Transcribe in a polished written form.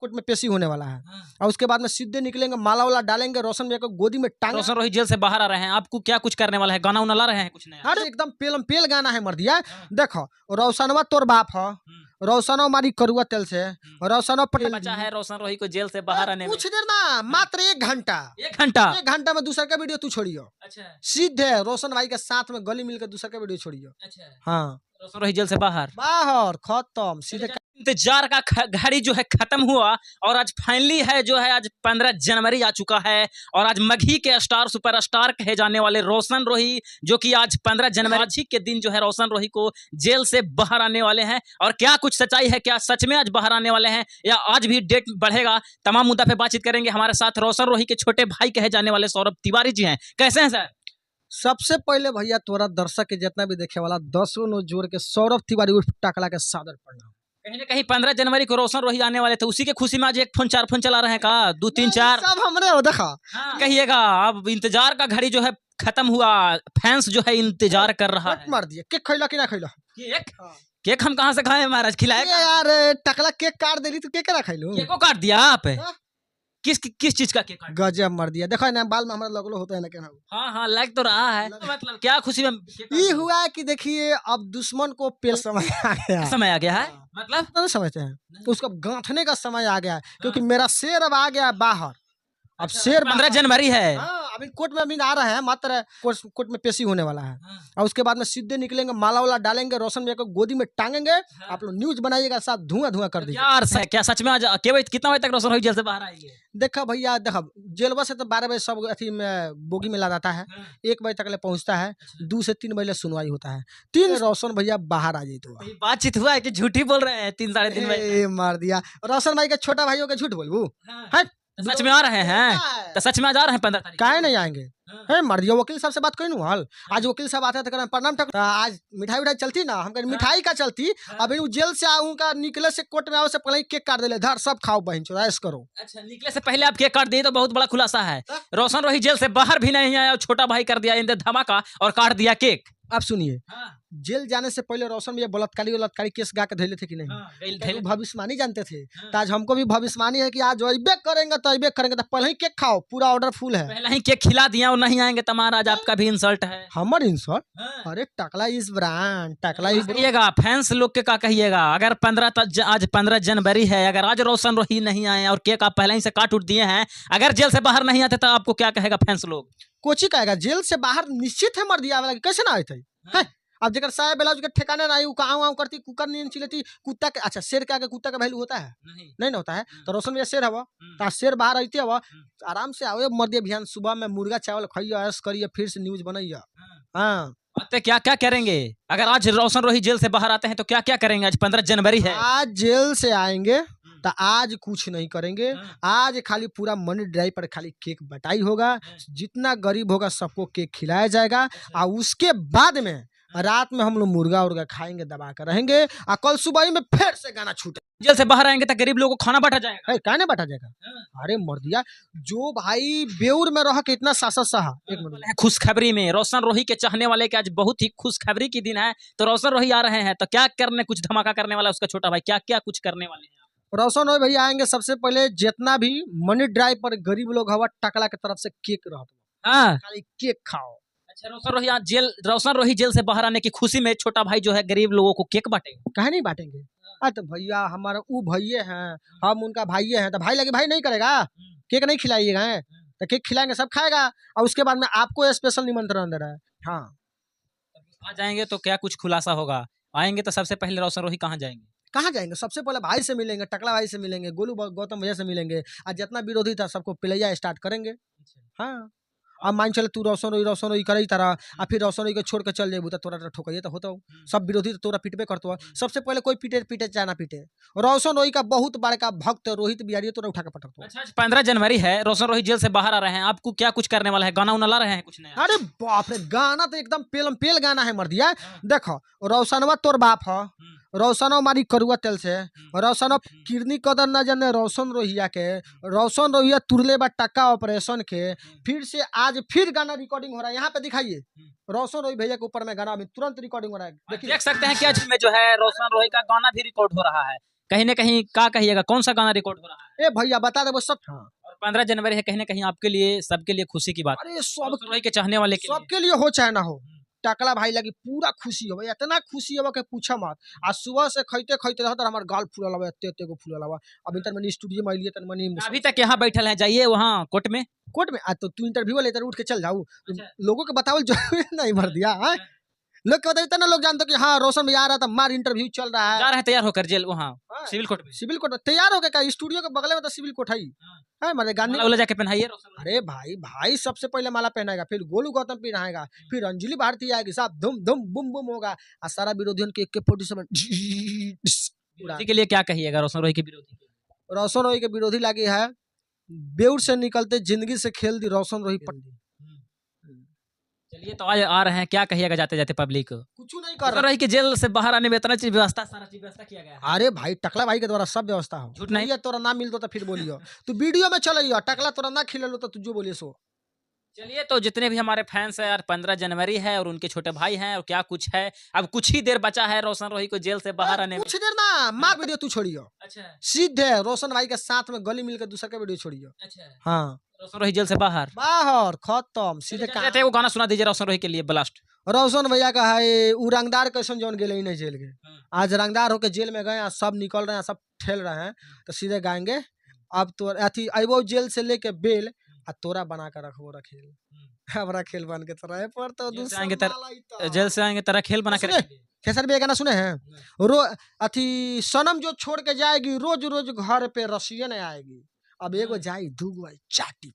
Court में पेशी होने वाला है। और उसके बाद में सीधे निकलेंगे, माला वाला डालेंगे, रोशन भैया को गोदी में टांग। रोशन रोही जेल से बाहर आ रहे हैं, आपको क्या कुछ करने वाला है? गाना उना ला रहे हैं कुछ नया? अरे एकदम पेलम पेल गाना है मर दिया। देखो रोशनवा तोर बाप है, रोशनो मारी करुआ तेल से, रोशनो पटेल बचा है रोशन रोही को जेल से बाहर आने में? कुछ देर ना, मात्र 1 घंटा। 1 घंटा में दूसरा का वीडियो तू छोड़ियो। अच्छा, सीधे रोशन भाई के साथ में गली मिलकर दूसरा का वीडियो छोड़ियो। अच्छा, हाँ रोशन रोही जेल से बाहर खत्म सीधे। इंतजार का घड़ी जो है खत्म हुआ और आज फाइनली है जो है, आज 15 जनवरी आ चुका है और आज मगही के स्टार सुपरस्टार कहे जाने वाले रोशन रोही जो कि आज 15 जनवरी के दिन जो है रोशन रोही को जेल से बाहर आने वाले हैं। और क्या कुछ सच्चाई है, क्या सच में आज बाहर आने वाले हैं या आज भी डेट बढ़ेगा, तमाम मुद्दा पे बातचीत करेंगे। हमारे साथ रोशन रोही के छोटे भाई कहे जाने वाले सौरभ तिवारी जी हैं। कैसे हैं सर? सबसे पहले भैया तोरा दर्शक के जितना भी देखे वाला 10 नो जोड़ के सौरभ तिवारी उर्फ टकला के सादर प्रणाम। कहीं ना कहीं 15 जनवरी को रोशन रोही आने वाले थे, उसी के खुशी में आज 1 फोन 4 फोन चला रहे हैं का? 2 3 4 सब हमरे हो देखा। कहिएगा अब इंतजार का घड़ी जो है खत्म हुआ, फैंस जो है इंतजार कर रहा है। मार दिया केक खैला कि ना खैला? केक हम कहाँ से खाए महाराज? खिलाए यार टकला केक काट देली तो केक ना खैलू? केक को काट दिया आप? किस चीज का केक? गजब मर दिया। देखो ना बाल में हमारा लगलो होता है ना क्या? हाँ लग तो रहा है। मतलब क्या खुशी में ये हुआ कि देखिए अब दुश्मन को पेल समय आ गया। समय आ गया है मतलब नहीं समझते हैं तो उसका गांठने का समय आ गया है, क्योंकि मेरा शेर अब आ गया बाहर। अब शेर 15 जनवरी है। अभी कोर्ट में अभी आ रहे हैं, मात्र कोर्ट में पेशी होने वाला है। और उसके बाद में सीधे निकलेंगे, माला वाला डालेंगे, रोशन भैया को गोदी में टांगेंगे। आप लोग न्यूज बनाइएगा, साथ धुआं धुआं कर दीजिए। यार क्या सच में आज कितना बजे तक रोशन रोही जेल से बाहर आएंगे? देखा भैया, देखा जेलवा से तो 12 बजे सब अथी में बोगी में ला जाता है, 1 बजे तक ले पहुंचता है, 2 से 3 बजे सुनवाई होता है, 3 रोशन भैया बाहर आ जाए। तो बातचीत हुआ है कि झूठी बोल रहे हैं? 3 साढ़े 3 बजे मार दिया। रोशन भाई के छोटा भाइयों के झूठ बोलबू? सच में आ रहे हैं? तो सच में आज आ रहे हैं 15 तारीख? काहे नहीं आएंगे? मर दिया। वकील साहब से बात करी हाल, आज वकील साहब आते थे प्रणाम ठक, आज मिठाई उठाई चलती ना, हम मिठाई का चलती। अभी जेल से आऊँ का निकले से कोर्ट में आओ से पहले केक काट दे, धर सब खाओ बहन चो, ऐश करो। अच्छा, निकले से पहले आप केक काट दिए तो बहुत बड़ा खुलासा है। रोशन रोही जेल से बाहर भी नहीं आया और छोटा भाई कर दिया धमाका और काट दिया केक। आप सुनिए, जेल जाने से पहले रोशन भैया बलात्कारी केस गा के धैले थे कि नहीं? भविष्यवाणी जानते थे। तो आज हमको भी भविष्यवाणी है कि आज अबे करेंगे तो पहले ही केक खाओ, पूरा ऑर्डर फुल है। पहले ही केक खिला दिया और नहीं आएंगे तो महाराज आपका भी इंसल्ट है। हमार इंसल्ट? अरे टकला इज ब्रांड, टकला इज। कहिएगा फैंस लोग के क्या कहिएगा? अगर आज 15 जनवरी है, अगर आज रोशन रोही नहीं आए और केक आप पहले ही से काट उठ दिए हैं, अगर जेल से बाहर नहीं आते तो आपको क्या कहेगा फैंस लोग? कोची कहेगा? जेल से बाहर निश्चित है मर दिया वाला, कैसे ना आए थे? अब जगह साया ब्लाउज के ठिकाने ना आई, आऊ करती, कुकर नहीं चिलेती, कुत्ता के। अच्छा, शेर के आगे कुत्ता का वैल्यू होता है? नहीं होता है। तो रोशन भैया शेर हवा, तो शेर बाहर आते हवा, आराम से आओ मर दिया बिहान सुबह में मुर्गा चावल खाइए, ऐश करिए, फिर से न्यूज बनाइए। हाँ, क्या करेंगे अगर आज रोशन रोही जेल से बाहर आते हैं तो क्या करेंगे? आज 15 जनवरी है। आज जेल से आएंगे तो आज कुछ नहीं करेंगे। आज खाली पूरा मनी ड्राइव पर खाली केक बटाई होगा, जितना गरीब होगा सबको केक खिलाया जाएगा। और उसके बाद में रात में हम लोग मुर्गा उर्गा खाएंगे, दबा कर रहेंगे, और कल सुबह में फिर से गाना छूटे। जेल से बाहर आएंगे तो गरीब लोगों को खाना बांटा जाएगा? कहने बांटा जाएगा? अरे मर दिया, जो भाई बेउर में रह के इतना सासा सहा। एक मिनट, खुशखबरी में रोशन रोही के चाहने वाले के आज बहुत ही खुशखबरी की दिन है, तो रोशन रोही आ रहे हैं तो क्या करने, कुछ धमाका करने वाला उसका छोटा भाई, क्या कुछ करने वाले हैं? रोशन रोही भैया आएंगे, सबसे पहले जितना भी मनी ड्राइव पर गरीब लोग हवा, टकला की तरफ से केक रहा, खाली केक खाओ। अच्छा, रोशन रोही जेल से बाहर आने की खुशी में छोटा भाई जो है गरीब लोगों को केक बांटेंगे? कहे नहीं बांटेंगे? तो भैया हमारा वो भैये हैं, हम उनका भाई हैं, तो भाई लगे भाई नहीं करेगा? केक नहीं खिलाइएगा? तो केक खिलाएंगे, सब खाएगा, और उसके बाद में आपको स्पेशल निमंत्रण दे रहा है। हाँ, आ जाएंगे तो क्या कुछ खुलासा होगा? आएंगे तो सबसे पहले रोशन रोही कहाँ जाएंगे? कहाँ जाएंगे? सबसे पहले भाई से मिलेंगे, टकला भाई से मिलेंगे, गोलू गौतम भैया से मिलेंगे, और जितना विरोधी था सबको पिलैया स्टार्ट करेंगे। हाँ, अब मान चले तू रोशन रोही करे तरह, और फिर रोशन रोही को छोड़ के चल जेबू तो तोरा ठोकइए तो होता, सब विरोधी तो तोरा पिटबे करतो। सबसे पहले कोई पीटे चाहे ना पीटे, रोशन रोही का बहुत बड़का भक्त रोहित बिहारी तोरा उठा के पटकतो। अच्छा, 15 जनवरी है, रोशन रोही जेल से बाहर आ रहे हैं, आपको क्या कुछ करने वाला है? गाना उना ला रहे हैं कुछ नया? अरे बाप रे, गाना तो एकदम पेलम पेल गाना है मर दिया। देखो रोशनवा तोर बाप है, रोशनो मारी करुआ तेल से, रोशनो किडनी कदर न जाने रोशन रोहिया के, रोशन रोहिया तुरले बा टक्का ऑपरेशन के, फिर से आज फिर गाना रिकॉर्डिंग हो रहा है। यहाँ पे दिखाइए रोशन रोही भैया के ऊपर में गाना में तुरंत रिकॉर्डिंग हो रहा है, देखिए। देख सकते हैं कि आज में जो है रोशन रोही का गाना भी रिकॉर्ड हो रहा है। कहीं ना कहीं क्या कहिएगा, कौन सा गाना रिकॉर्ड हो रहा है? ए भैया बता दे वो सब। हाँ। और 15 जनवरी है, कहीं ना कहीं आपके लिए, सबके लिए खुशी की बात है। अरे सब रोशन रोही के चाहने वाले के लिए। सबके लिए हो चाहे ना हो, टकला भाई लगी पूरा खुशी हो, इतना खुशी हो कि पूछा मत। आज सुबह से खैते खैते रह हमार गाल फूलल हवा, एते एते को फूलल हवा। अभी तक मनी स्टूडियो में आइलिए, तन मनी अभी तक यहाँ बैठल है, जाइए वहाँ कोर्ट में। कोर्ट में। आज तो तू इंटरव्यू लेकर उठ के चल जाऊ, अच्छा। लोगों के बतावल जरूरी नहीं भर दिया है। लोग के बताइए ना, लोग जानते कि हाँ रोशन भैया आ रहा था, मार इंटरव्यू चल रहा है। जा रहे हैं तैयार होकर जेल, वहाँ हाँ, सिविल कोर्ट में। सिविल कोर्ट में तैयार हो गया, स्टूडियो के बगल में तो सिविल कोर्ट है ही। है मारे गांधी। माला जाके पहनाइए रोशन रोही। अरे भाई भाई सबसे पहले माला पहनाएगा, फिर गोलू गौतम पहनाएगा, फिर अंजलि भारती आएगी, सब धूम धूम बुम बुम होगा। और सारा विरोधियों के एक पोजीशन विरोधी के लिए क्या कहिएगा, रोशन रोही के विरोधी के लिए? रोशन रोही के विरोधी लगी है, बेउर से निकलते जिंदगी से खेल दी रोशन रोही पट्टी। चलिए तो आज आ रहे हैं, क्या कहिएगा जाते जाते पब्लिक को? कुछ नहीं कर रोशन रहा। रोही के जेल से बाहर आने में इतना चीज व्यवस्था, सारा चीज व्यवस्था किया गया है। अरे भाई टकला भाई के द्वारा सब व्यवस्था हो। झूठ नहीं। ये तोरा ना मिल दो तो फिर बोलियो, तू वीडियो में चलियो, टकला तोरा ना खिले लो तो तू जो बोलिए सो। चलिए तो जितने भी हमारे फैंस हैं यार, 15 जनवरी है और उनके छोटे भाई हैं, और क्या कुछ है, अब कुछ ही देर बचा है रोशन रोही को जेल से बाहर आने में। कुछ देर ना, माँ वीडियो तू छोड़ियो, अच्छा सीधे रोशन भाई के साथ में गली मिलकर दूसरे का वीडियो छोड़ियो। अच्छा, हाँ रोशन रोही जेल से बाहर। बाहर खत्म सीधे चलिए थे, वो गाना सुना दीजिए रोशन रोही के लिए, ब्लास्ट। रोशन भैया का है उ रंगदार कैसन जौन गेले ही नहीं जेल के, आज रंगदार होके जेल में गए, सब निकल रहे हैं, सब ठेल रहे हैं, तो सीधे गाएंगे अब तो अथी अबो जेल से लेके बेल आ तोरा बना कर रखबो रखेल। हमरा खेल बन के तरह पर तो जेल से दूसरा आएंगे माला ही तो। जेल से आएंगे तेरा खेल बना के सुने? रखेंगे। खेसर भैया गाना सुने हैं? रो अथी सनम जो छोड़ के जाएगी, रोज रोज घर पे रसियन आएगी, अब एगो जाई दूगो आई चाटी